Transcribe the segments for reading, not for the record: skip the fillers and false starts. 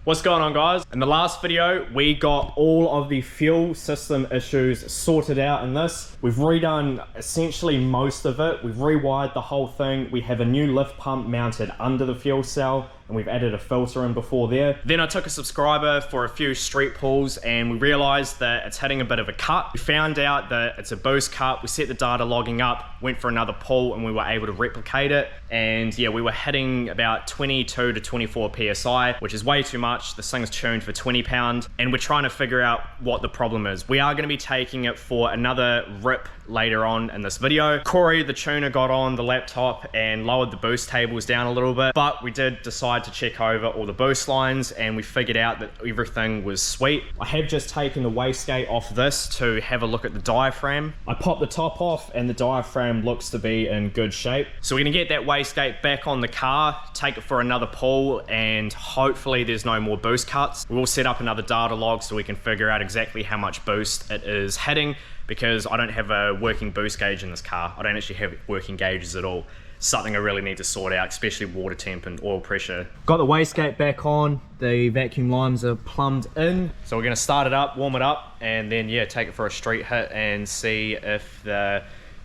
What's going on, guys? In the last video, we got all of the fuel system issues sorted out in this. We've redone essentially most of it. We've rewired the whole thing. We have a new lift pump mounted under the fuel cell, and we've added a filter in before there. Then I took a subscriber for a few street pulls, and we realized that it's hitting a bit of a cut. We found out that it's a boost cut. We set the data logging up, went for another pull, and we were able to replicate it. And yeah, we were hitting about 22 to 24 PSI, which is way too much. This thing's tuned for 20 pound, and we're trying to figure out what the problem is. We are gonna be taking it for another rip later on in this video. Corey, the tuner, got on the laptop and lowered the boost tables down a little bit, but we did decide to check over all the boost lines, and we figured out that everything was sweet. I have just taken the wastegate off this to have a look at the diaphragm. I popped the top off, and the diaphragm looks to be in good shape. So we're gonna get that wastegate back on the car, take it for another pull, and hopefully there's no more boost cuts. We'll set up another data log so we can figure out exactly how much boost it is hitting, because I don't have a working boost gauge in this car. I don't actually have working gauges at all. Something I really need to sort out, especially water temp and oil pressure. Got the wastegate back on, the vacuum lines are plumbed in. So we're gonna start it up, warm it up, and then yeah, take it for a street hit and see if the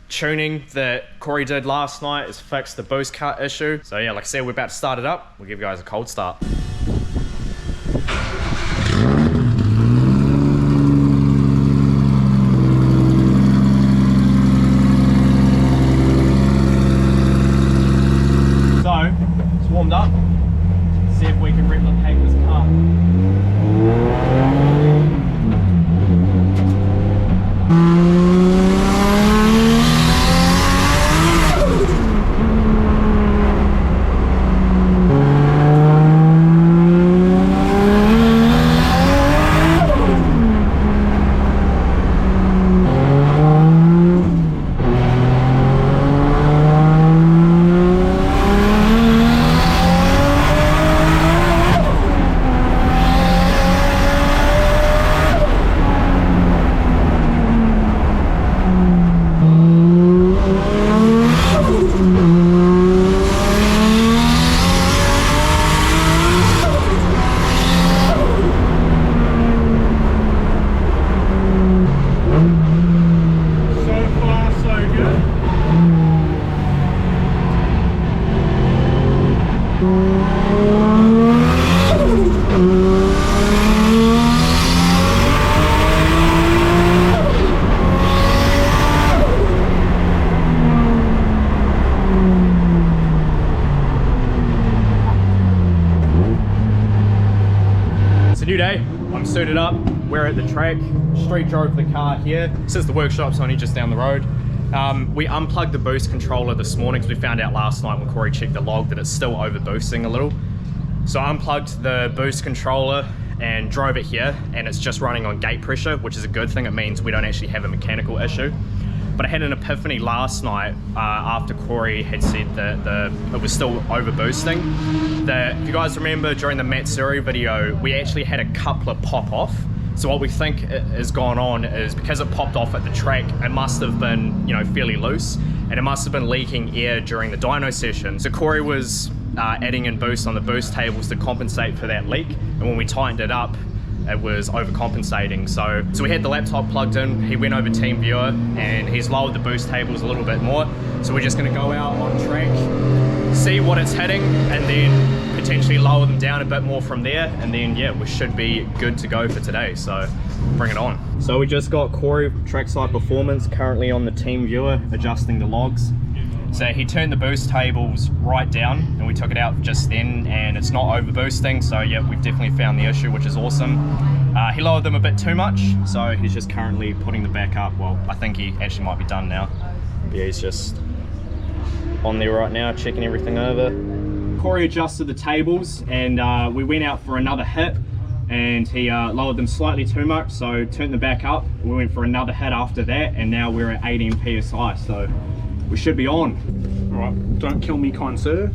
tuning that Corey did last night has fixed the boost cut issue. So yeah, like I said, we're about to start it up. We'll give you guys a cold start. Warmed up, see if we can replicate this car. New day, I'm suited up, we're at the track, street drove the car here, since the workshop's only just down the road. We unplugged the boost controller this morning because we found out last night when Corey checked the log that it's still over boosting a little. So I unplugged the boost controller and drove it here, and it's just running on gate pressure, which is a good thing. It means we don't actually have a mechanical issue. But I had an epiphany last night after Corey had said that it was still over boosting. If you guys remember during the Matsuri video, we actually had a coupler pop off. So what we think has gone on is because it popped off at the track, it must have been, you know, fairly loose, and it must have been leaking air during the dyno session. So Corey was adding in boost on the boost tables to compensate for that leak, and when we tightened it up, it was overcompensating. So we had the laptop plugged in, he went over TeamViewer, and he's lowered the boost tables a little bit more. So we're just gonna go out on track, see what it's hitting, and then potentially lower them down a bit more from there, and then yeah, we should be good to go for today. So bring it on. So we just got Corey Trackside Performance currently on the TeamViewer adjusting the logs. So he turned the boost tables right down, and we took it out just then, and it's not over boosting. So yeah, we've definitely found the issue, which is awesome. He lowered them a bit too much, so he's just currently putting them back up. Well, I think he actually might be done now. Yeah, he's just on there right now, checking everything over. Corey adjusted the tables, and we went out for another hit, and he lowered them slightly too much, so turned them back up. We went for another hit after that, and now we're at 18 PSI, so we should be on. All right, don't kill me, kind sir.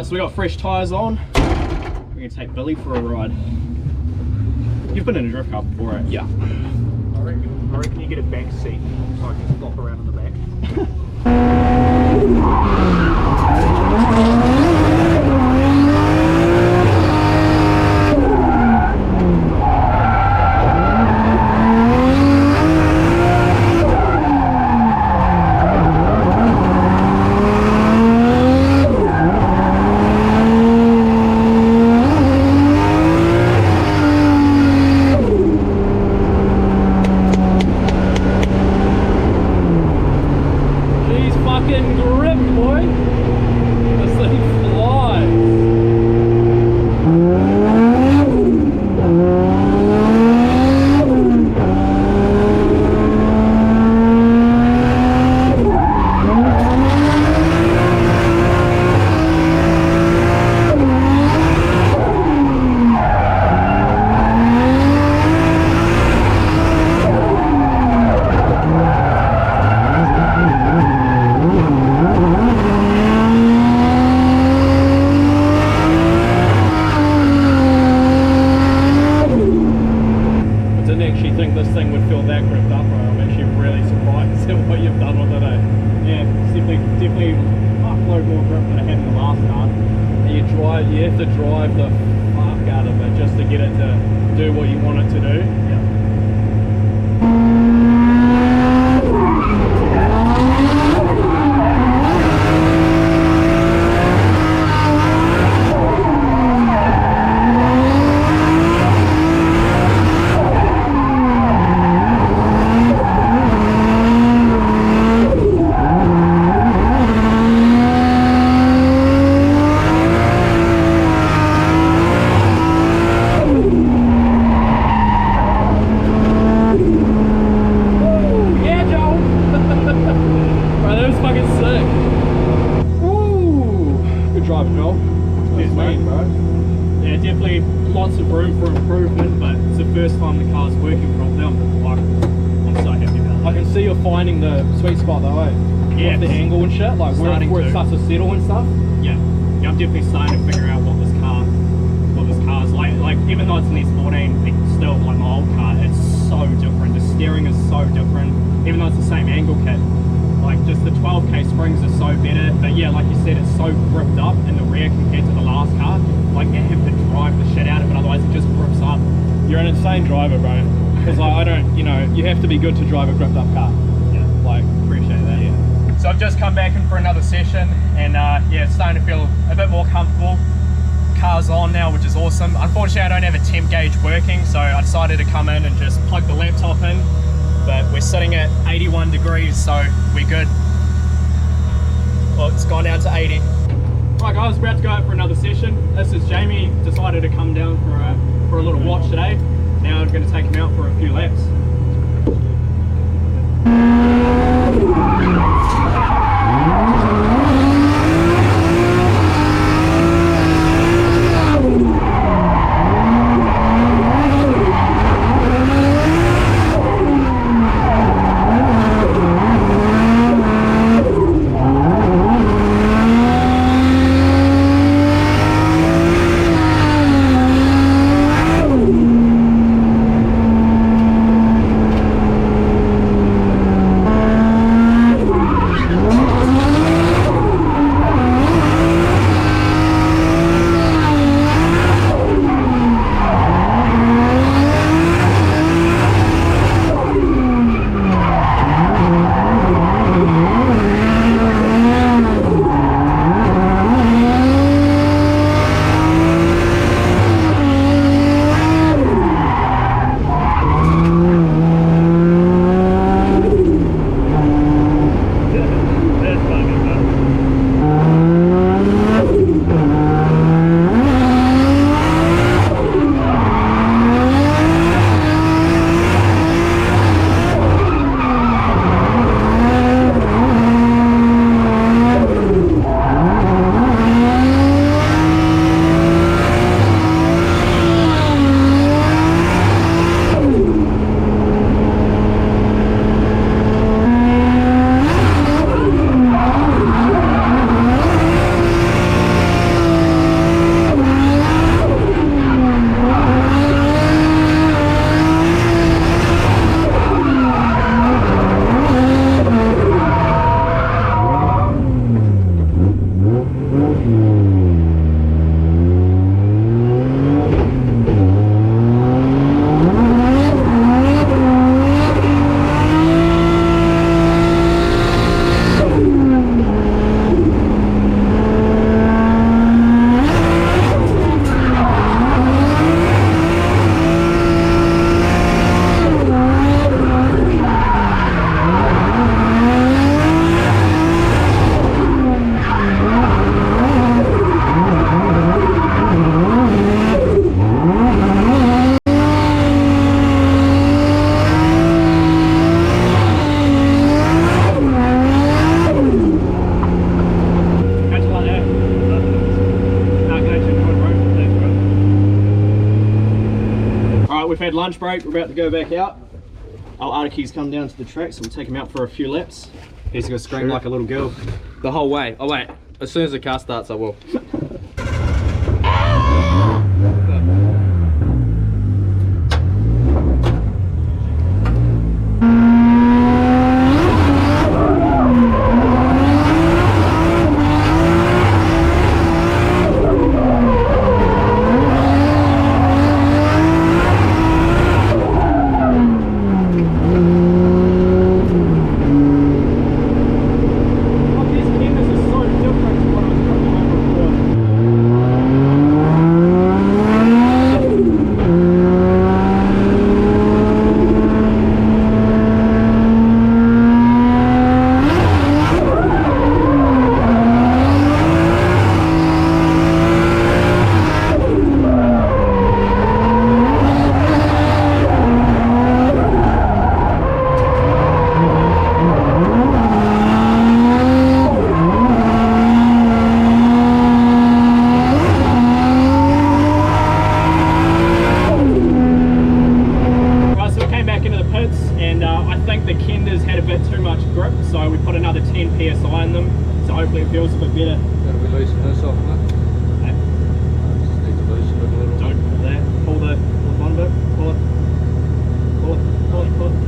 So we got fresh tyres on. We're gonna take Billy for a ride. You've been in a drift car before, right? Yeah. I reckon you get a back seat so I can flop around in the back. She's fucking gripped, boy. This thing flies. I didn't actually think this thing would feel that gripped up, bro. I'm actually really surprised at what you've done with it, eh? Yeah, it's definitely fuckload more grip than I had in the last car. You have to drive the fuck out of it just to get it to do what you want it to do. Yeah. Yeah, Joe! Bro, that was fucking sick. Ooh. Good drive, Joel. Cheers, mate. bro. Yeah, definitely lots of room for improvement, but it's the first time the car's working properly. I'm so happy about I that. can see you're finding the sweet spot though, eh? Yeah, With the angle and shit, like where starting it to. starts to settle and stuff. Yeah, I'm definitely starting to figure out what this car's like. Like even though it's an S14, it's still like my old car. It's so different. The steering is so different. Even though it's the same angle kit, like just the 12K springs are so better. But yeah, like you said, it's so gripped up in the rear compared to the last car. Like you have to drive the shit out of it, otherwise it just grips up. You're an insane driver, bro. Because like I don't, you have to be good to drive a gripped up car. Yeah, Like, appreciate that. yeah. So I've just come back in for another session, and yeah, it's starting to feel a bit more comfortable. Car's on now, which is awesome. Unfortunately, I don't have a temp gauge working, so I decided to come in and just plug the laptop in. But we're sitting at 81 degrees, so we're good. Well, it's gone down to 80. Right guys, we're about to go out for another session. This is Jamie, decided to come down for a little watch today. Now I'm going to take him out for a few laps. had lunch break, we're about to go back out. Our Artiki's come down to the track, so we'll take him out for a few laps. He's gonna scream like a little girl. The whole way. Oh wait, as soon as the car starts I will. So we put another 10 psi in them, so hopefully it feels a bit better. Gotta be loosen this off, mate. Just need to loosen it a little. Don't pull that. Pull the one bit. Pull it. Pull it. Pull it. Pull it.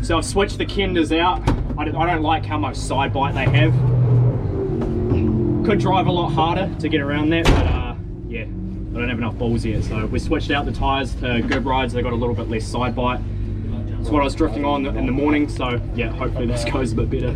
So I've switched the Kenders out. I don't like how much side bite they have. Could drive a lot harder to get around that, but yeah, I don't have enough balls yet. So we switched out the tyres to good rides. They got a little bit less side bite. It's what I was drifting on in the morning. So yeah, hopefully this goes a bit better.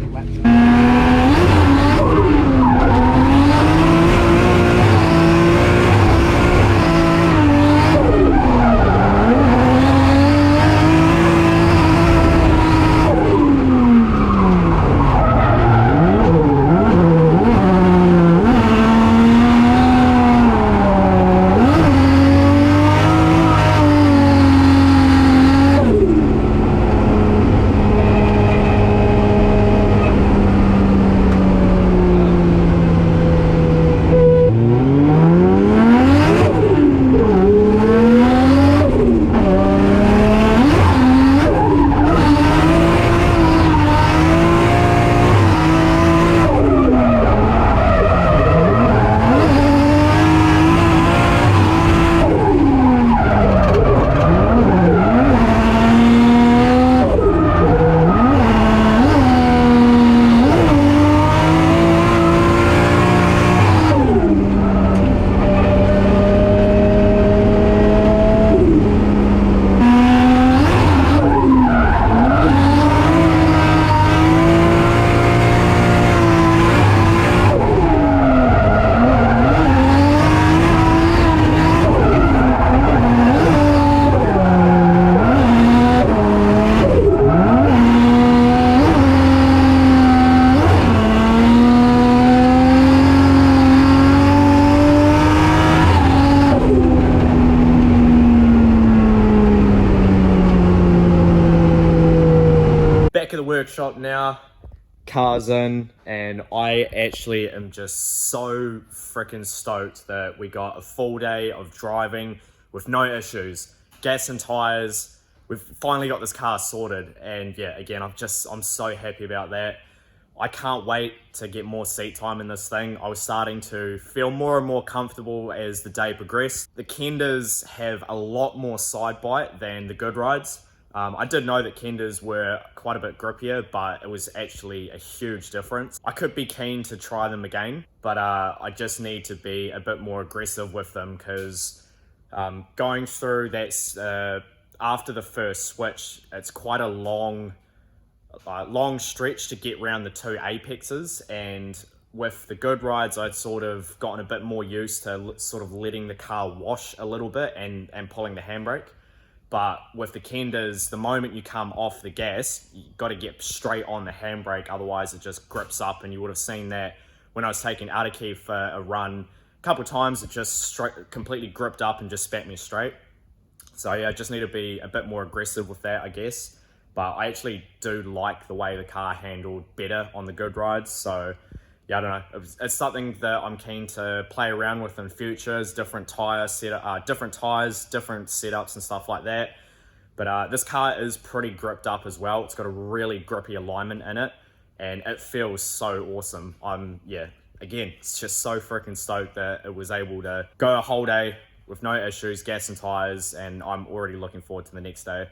Back at the workshop now, car's in, and I actually am just so freaking stoked that we got a full day of driving with no issues, gas and tires. We've finally got this car sorted, and yeah, again, I'm so happy about that. I can't wait to get more seat time in this thing. I was starting to feel more and more comfortable as the day progressed. The Kenders have a lot more side bite than the good rides. I did know that Kenders were quite a bit grippier, but it was actually a huge difference. I could be keen to try them again, but I just need to be a bit more aggressive with them, because going through that after the first switch, it's quite a long stretch to get around the two apexes, and with the good rides I'd sort of gotten a bit more used to sort of letting the car wash a little bit and pulling the handbrake. But with the Kenders, the moment you come off the gas, you got to get straight on the handbrake, otherwise it just grips up. And you would have seen that when I was taking Araki for a run a couple of times, it just completely gripped up and just spat me straight. So yeah, I just need to be a bit more aggressive with that, I guess. But I actually do like the way the car handled better on the good rides. So yeah, I don't know. It's something that I'm keen to play around with in future. Different tires, different setups and stuff like that. But this car is pretty gripped up as well. It's got a really grippy alignment in it, and it feels so awesome. Again, it's just so freaking stoked that it was able to go a whole day with no issues, gas and tires, and I'm already looking forward to the next day.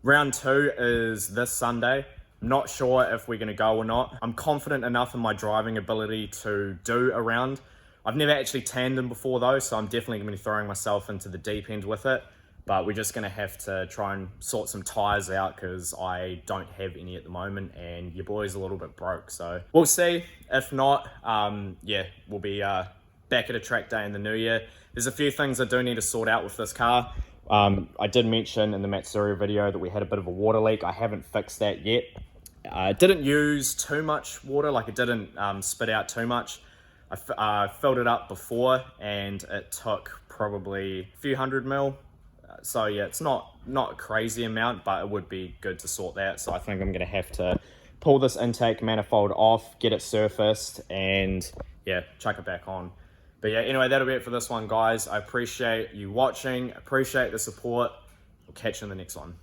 Round 2 is this Sunday. Not sure if we're going to go or not. I'm confident enough in my driving ability to do a round. I've never actually tandem before though, so I'm definitely going to be throwing myself into the deep end with it. But we're just going to have to try and sort some tyres out, because I don't have any at the moment and your boy's a little bit broke. So we'll see. If not, we'll be back at a track day in the new year. There's a few things I do need to sort out with this car. I did mention in the Matsuri video that we had a bit of a water leak. I haven't fixed that yet. It didn't use too much water, like it didn't spit out too much. I filled it up before and it took probably a few 100 mil. So yeah, it's not a crazy amount, but it would be good to sort that. So I think I'm gonna have to pull this intake manifold off, get it surfaced, and yeah, chuck it back on. But yeah, anyway, that'll be it for this one, guys. I appreciate you watching, appreciate the support. We'll catch you in the next one.